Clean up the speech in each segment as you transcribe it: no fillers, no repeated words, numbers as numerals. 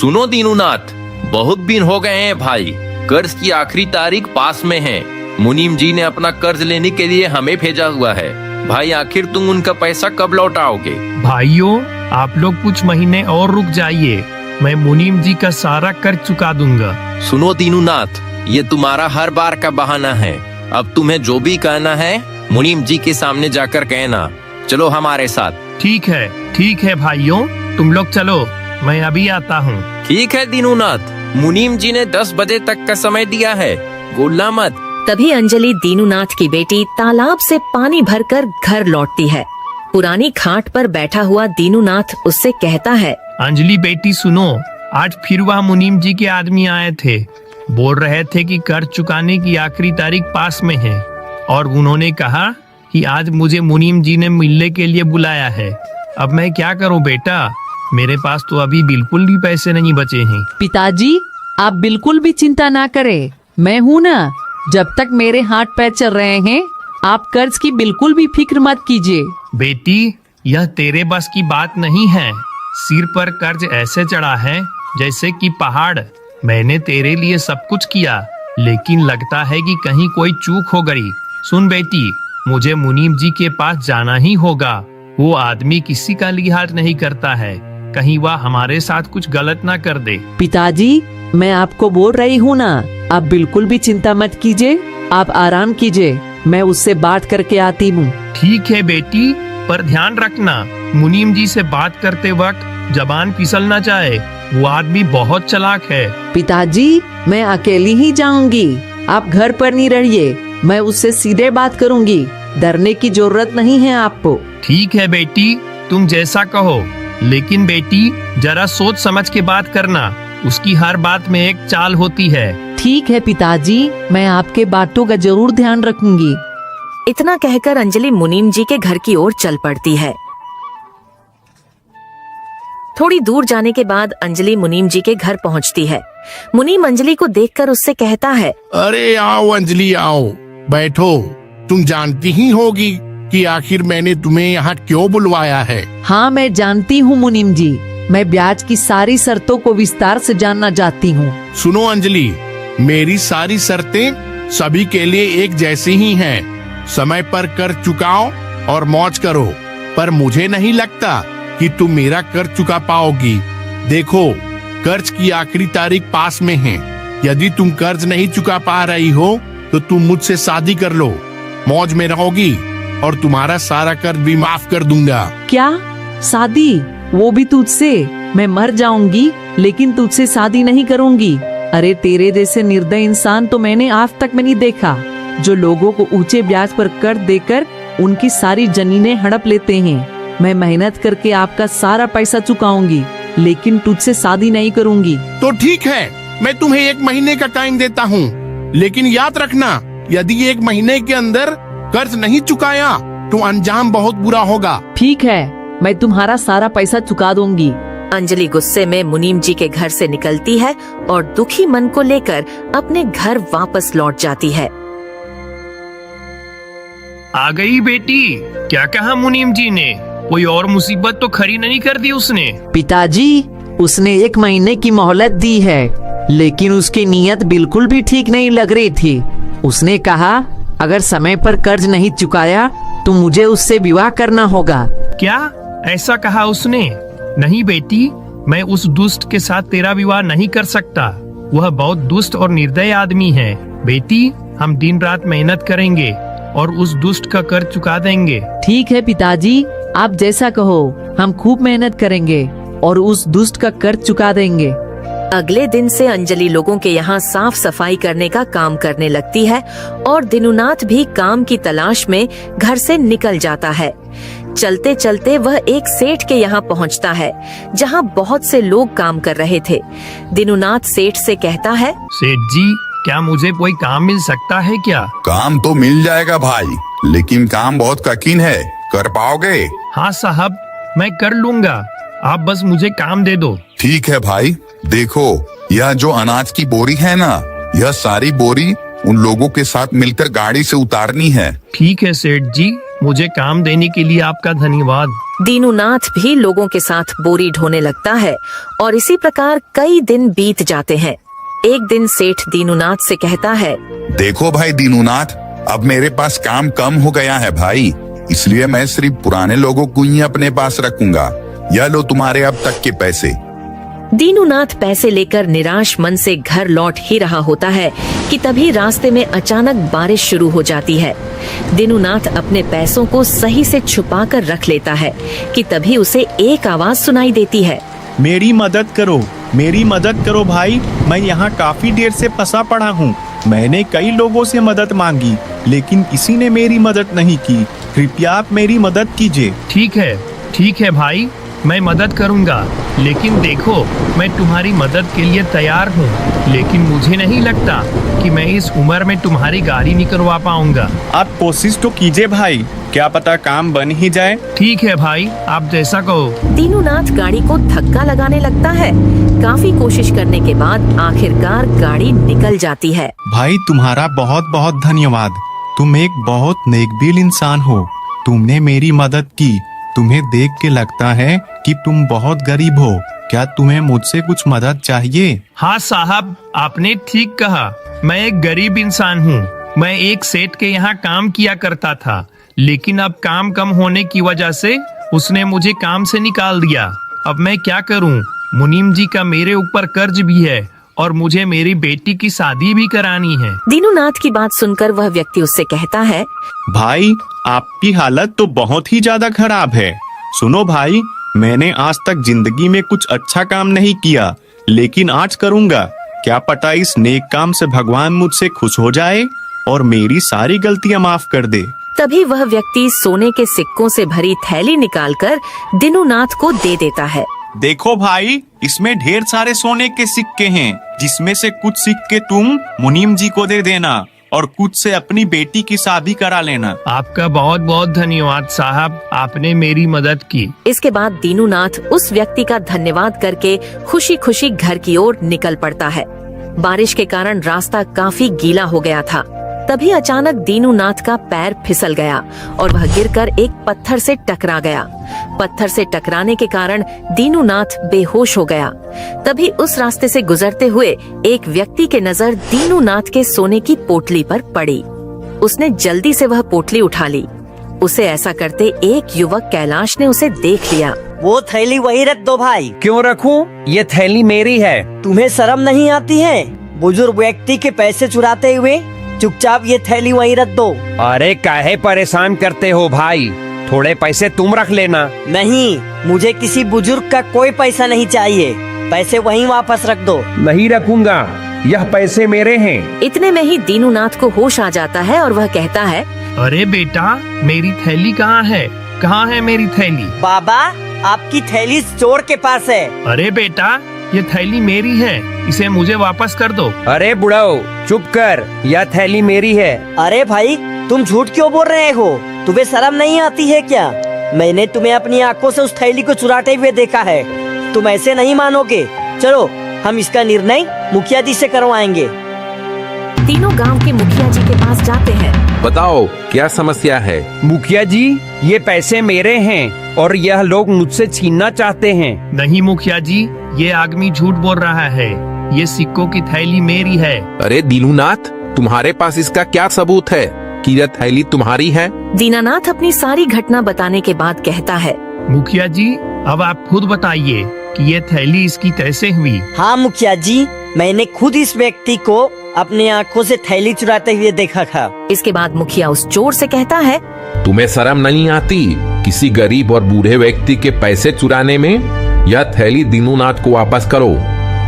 सुनो दीनूनाथ, बहुत दिन हो गए हैं भाई, कर्ज की आखिरी तारीख पास में है। मुनीम जी ने अपना कर्ज लेने के लिए हमें भेजा हुआ है। भाई आखिर तुम उनका पैसा कब लौटाओगे? भाइयों, आप लोग कुछ महीने और रुक जाइए, मैं मुनीम जी का सारा कर्ज चुका दूंगा। सुनो दीनूनाथ, ये तुम्हारा हर बार का बहाना है। अब तुम्हें जो भी कहना है मुनीम जी के सामने जाकर कहना। चलो हमारे साथ। ठीक है भाइयों, तुम लोग चलो, मैं अभी आता हूँ। ठीक है दीनूनाथ, मुनीम जी ने 10 बजे तक का समय दिया है, भूलना मत। तभी अंजलि दीनूनाथ की बेटी तालाब से पानी भरकर घर लौटती है। पुरानी खाट पर बैठा हुआ दीनूनाथ उससे कहता है, अंजलि बेटी सुनो, आज फिर वह मुनीम जी के आदमी आए थे। बोल रहे थे कि कर्ज चुकाने की आखिरी तारीख पास में है और उन्होंने कहा कि आज मुझे मुनीम जी ने मिलने के लिए बुलाया है। अब मैं क्या करूं बेटा, मेरे पास तो अभी बिल्कुल भी पैसे नहीं बचे हैं। पिताजी, आप बिल्कुल भी चिंता ना करें, मैं हूँ ना। जब तक मेरे हाथ पैर चल रहे हैं, आप कर्ज की बिल्कुल भी फिक्र मत कीजिए। बेटी, यह तेरे बस की बात नहीं है। सिर पर कर्ज ऐसे चढ़ा है जैसे कि पहाड़। मैंने तेरे लिए सब कुछ किया, लेकिन लगता है कि कहीं कोई चूक हो गई। सुन बेटी, मुझे मुनीम जी के पास जाना ही होगा। वो आदमी किसी का लिहाज नहीं करता है, कहीं वह हमारे साथ कुछ गलत ना कर दे। पिताजी, मैं आपको बोल रही हूँ ना, आप बिल्कुल भी चिंता मत कीजिए, आप आराम कीजिए, मैं उससे बात करके आती हूँ। ठीक है बेटी, पर ध्यान रखना, मुनीम जी से बात करते वक्त जबान फिसल ना जाए, वो आदमी बहुत चालाक है। पिताजी, मैं अकेली ही जाऊंगी, आप घर पर नहीं रहिए, मैं उससे सीधे बात करूंगी, डरने की जरूरत नहीं है आपको। ठीक है बेटी, तुम जैसा कहो, लेकिन बेटी जरा सोच समझ के बात करना, उसकी हर बात में एक चाल होती है। ठीक है पिताजी, मैं आपके बातों का जरूर ध्यान रखूंगी। इतना कहकर अंजलि मुनीम जी के घर की ओर चल पड़ती है। थोड़ी दूर जाने के बाद अंजलि मुनीम जी के घर पहुंचती है। मुनीम अंजलि को देखकर उससे कहता है, अरे आओ अंजलि, आओ बैठो। तुम जानती ही होगी कि आखिर मैंने तुम्हें यहाँ क्यों बुलवाया है। हाँ, मैं जानती हूँ मुनीम जी, मैं ब्याज की सारी शर्तों को विस्तार से जानना चाहती हूँ। सुनो अंजलि, मेरी सारी शर्तें सभी के लिए एक जैसी ही हैं। समय पर कर्ज चुकाओ और मौज करो, पर मुझे नहीं लगता कि तुम मेरा कर्ज चुका पाओगी। देखो, कर्ज की आखिरी तारीख पास में है। यदि तुम कर्ज नहीं चुका पा रही हो तो तुम मुझसे शादी कर लो, मौज में रहोगी और तुम्हारा सारा कर्ज भी माफ कर दूंगा। क्या शादी, वो भी तुझसे? मैं मर जाऊंगी लेकिन तुझसे शादी नहीं करूंगी। अरे तेरे जैसे निर्दयी इंसान तो मैंने आज तक में नहीं देखा, जो लोगों को ऊंचे ब्याज पर कर्ज देकर उनकी सारी जमीनें हड़प लेते हैं। मैं मेहनत करके आपका सारा पैसा चुकाऊंगी, लेकिन तुझसे शादी नहीं करूंगी। तो ठीक है, मैं तुम्हें 1 महीने का टाइम देता हूँ, लेकिन याद रखना, यदि 1 महीने के अंदर कर्ज नहीं चुकाया तो अंजाम बहुत बुरा होगा। ठीक है, मैं तुम्हारा सारा पैसा चुका दूंगी। अंजलि गुस्से में मुनीम जी के घर से निकलती है और दुखी मन को लेकर अपने घर वापस लौट जाती है। आ गई बेटी, क्या कहा मुनीम जी ने? कोई और मुसीबत तो खड़ी नहीं कर दी उसने? पिताजी, उसने 1 महीने की मोहलत दी है, लेकिन उसकी नीयत बिल्कुल भी ठीक नहीं लग रही थी। उसने कहा अगर समय पर कर्ज नहीं चुकाया तो मुझे उससे विवाह करना होगा। क्या ऐसा कहा उसने? नहीं बेटी, मैं उस दुष्ट के साथ तेरा विवाह नहीं कर सकता। वह बहुत दुष्ट और निर्दयी आदमी है। बेटी, हम दिन रात मेहनत करेंगे और उस दुष्ट का कर्ज चुका देंगे। ठीक है पिताजी, आप जैसा कहो, हम खूब मेहनत करेंगे और उस दुष्ट का कर्ज चुका देंगे। अगले दिन से अंजलि लोगों के यहाँ साफ सफाई करने का काम करने लगती है और दीनूनाथ भी काम की तलाश में घर से निकल जाता है। चलते चलते वह एक सेठ के यहाँ पहुँचता है, जहाँ बहुत से लोग काम कर रहे थे। दीनूनाथ सेठ से कहता है, सेठ जी, क्या मुझे कोई काम मिल सकता है क्या? काम तो मिल जाएगा भाई, लेकिन काम बहुत कठिन है, कर पाओगे? हाँ साहब, मैं कर लूँगा, आप बस मुझे काम दे दो। ठीक है भाई, देखो यह जो अनाज की बोरी है ना, यह सारी बोरी उन लोगों के साथ मिलकर गाड़ी से उतारनी है। ठीक है सेठ जी, मुझे काम देने के लिए आपका धन्यवाद। दीनूनाथ भी लोगों के साथ बोरी ढोने लगता है और इसी प्रकार कई दिन बीत जाते हैं। एक दिन सेठ दीनूनाथ से कहता है, देखो भाई दीनूनाथ, अब मेरे पास काम कम हो गया है भाई, इसलिए मैं सिर्फ पुराने लोगों को ही अपने पास रखूंगा। यह लो तुम्हारे अब तक के पैसे। दीनूनाथ पैसे लेकर निराश मन से घर लौट ही रहा होता है कि तभी रास्ते में अचानक बारिश शुरू हो जाती है। दीनूनाथ अपने पैसों को सही से छुपा कर रख लेता है कि तभी उसे एक आवाज सुनाई देती है, मेरी मदद करो, मेरी मदद करो भाई, मैं यहाँ काफी देर से फंसा पड़ा हूँ। मैंने कई लोगों से मदद मांगी लेकिन किसी ने मेरी मदद नहीं की, कृपया आप मेरी मदद कीजिए। ठीक है भाई, मैं मदद करूंगा, लेकिन देखो मैं तुम्हारी मदद के लिए तैयार हूँ, लेकिन मुझे नहीं लगता कि मैं इस उम्र में तुम्हारी गाड़ी निकलवा पाऊंगा। आप कोशिश तो कीजिए भाई, क्या पता काम बन ही जाए। ठीक है भाई, आप जैसा कहो। दीनूनाथ गाड़ी को धक्का लगाने लगता है। काफी कोशिश करने के बाद आखिरकार गाड़ी निकल जाती है। भाई तुम्हारा बहुत बहुत धन्यवाद, तुम एक बहुत नेकदिल इंसान हो, तुमने मेरी मदद की। तुम्हें देख के लगता है कि तुम बहुत गरीब हो, क्या तुम्हें मुझसे कुछ मदद चाहिए? हाँ साहब, आपने ठीक कहा, मैं एक गरीब इंसान हूँ। मैं एक सेठ के यहाँ काम किया करता था, लेकिन अब काम कम होने की वजह से उसने मुझे काम से निकाल दिया। अब मैं क्या करूँ? मुनीम जी का मेरे ऊपर कर्ज भी है और मुझे मेरी बेटी की शादी भी करानी है। दीनूनाथ की बात सुनकर वह व्यक्ति उससे कहता है, भाई आपकी हालत तो बहुत ही ज्यादा खराब है। सुनो भाई, मैंने आज तक जिंदगी में कुछ अच्छा काम नहीं किया, लेकिन आज करूँगा। क्या पता इस नेक काम से भगवान मुझसे खुश हो जाए और मेरी सारी गलतियाँ माफ कर दे। तभी वह व्यक्ति सोने के सिक्कों से भरी थैली निकालकर दीनूनाथ को दे देता है। देखो भाई, इसमें ढेर सारे सोने के सिक्के हैं, जिसमें से कुछ सिक्के तुम मुनीम जी को दे देना और कुछ से अपनी बेटी की शादी करा लेना। आपका बहुत बहुत धन्यवाद साहब, आपने मेरी मदद की। इसके बाद दीनूनाथ उस व्यक्ति का धन्यवाद करके खुशी खुशी घर की ओर निकल पड़ता है। बारिश के कारण रास्ता काफी गीला हो गया था। तभी अचानक दीनूनाथ का पैर फिसल गया और वह गिरकर एक पत्थर से टकरा गया। पत्थर से टकराने के कारण दीनूनाथ बेहोश हो गया। तभी उस रास्ते से गुजरते हुए एक व्यक्ति के नजर दीनूनाथ के सोने की पोटली पर पड़ी। उसने जल्दी से वह पोटली उठा ली। उसे ऐसा करते एक युवक कैलाश ने उसे देख लिया। वो थैली वही रख दो भाई। क्यों रखूं? ये थैली मेरी है। तुम्हें शर्म नहीं आती है? बुजुर्ग व्यक्ति के पैसे चुराते हुए चुपचाप ये थैली वहीं रख दो। अरे काहे परेशान करते हो भाई, थोड़े पैसे तुम रख लेना। नहीं, मुझे किसी बुजुर्ग का कोई पैसा नहीं चाहिए, पैसे वहीं वापस रख दो। नहीं रखूंगा, यह पैसे मेरे हैं। इतने में ही दीनूनाथ को होश आ जाता है और वह कहता है, अरे बेटा, मेरी थैली कहाँ है? कहाँ है मेरी थैली? बाबा, आपकी थैली चोर के पास है। अरे बेटा, ये थैली मेरी है, इसे मुझे वापस कर दो। अरे बुढ़ाओ, चुप कर, यह थैली मेरी है। अरे भाई, तुम झूठ क्यों बोल रहे हो? तुम्हें शर्म नहीं आती है क्या? मैंने तुम्हें अपनी आंखों से उस थैली को चुराते हुए देखा है। तुम ऐसे नहीं मानोगे। चलो, हम इसका निर्णय मुखिया जी से करवाएंगे। तीनों गांव के मुखिया जी के पास जाते हैं। बताओ क्या समस्या है? मुखिया जी, ये पैसे मेरे हैं और यह लोग मुझसे छीनना चाहते हैं। नहीं मुखिया जी, ये आदमी झूठ बोल रहा है, ये सिक्कों की थैली मेरी है। अरे दीनूनाथ, तुम्हारे पास इसका क्या सबूत है कि यह थैली तुम्हारी है? दीनानाथ अपनी सारी घटना बताने के बाद कहता है, मुखिया जी, अब आप खुद बताइए कि ये थैली इसकी कैसे हुई? हाँ मुखिया जी, मैंने खुद इस व्यक्ति को अपनी आंखों से थैली चुराते हुए देखा था। इसके बाद मुखिया उस चोर से कहता है, तुम्हें शर्म नहीं आती किसी गरीब और बूढ़े व्यक्ति के पैसे चुराने में? यह थैली दीनूनाथ को वापस करो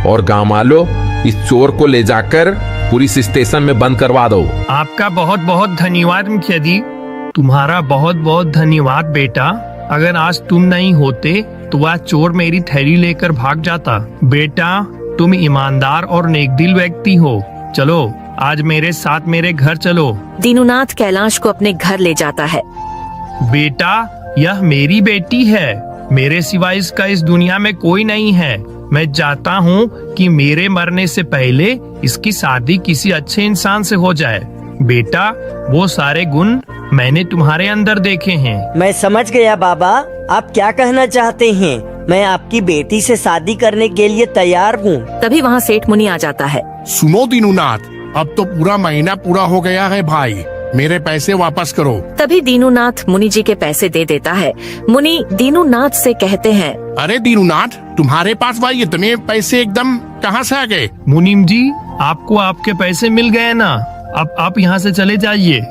और गाँव वालों इस चोर को ले जाकर पुलिस स्टेशन में बंद करवा दो। आपका बहुत बहुत धन्यवाद मुखिया जी, तुम्हारा बहुत बहुत धन्यवाद बेटा। अगर आज तुम नहीं होते तो वह चोर मेरी थैली लेकर भाग जाता। बेटा, तुम ईमानदार और नेकदिल व्यक्ति हो। चलो, आज मेरे साथ मेरे घर चलो। दीनूनाथ कैलाश को अपने घर ले जाता है। बेटा, यह मेरी बेटी है, मेरे सिवा इसका इस दुनिया में कोई नहीं है। मैं चाहता हूँ कि मेरे मरने से पहले इसकी शादी किसी अच्छे इंसान से हो जाए। बेटा, वो सारे गुण मैंने तुम्हारे अंदर देखे हैं। मैं समझ गया बाबा, आप क्या कहना चाहते हैं। मैं आपकी बेटी से शादी करने के लिए तैयार हूँ। तभी वहाँ सेठ मुनि आ जाता है। सुनो दीनूनाथ, अब तो पूरा महीना पूरा हो गया है भाई, मेरे पैसे वापस करो। तभी दीनूनाथ मुनि जी के पैसे दे देता है। मुनि दीनूनाथ से कहते हैं, अरे दीनूनाथ, तुम्हारे पास भाई इतने पैसे एकदम कहाँ से आ गए? मुनीम जी, आपको आपके पैसे मिल गए ना, अब आप यहाँ से चले जाइए।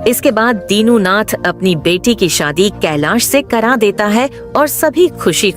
इसके बाद दीनूनाथ अपनी बेटी की शादी कैलाश से करा देता है और सभी खुशी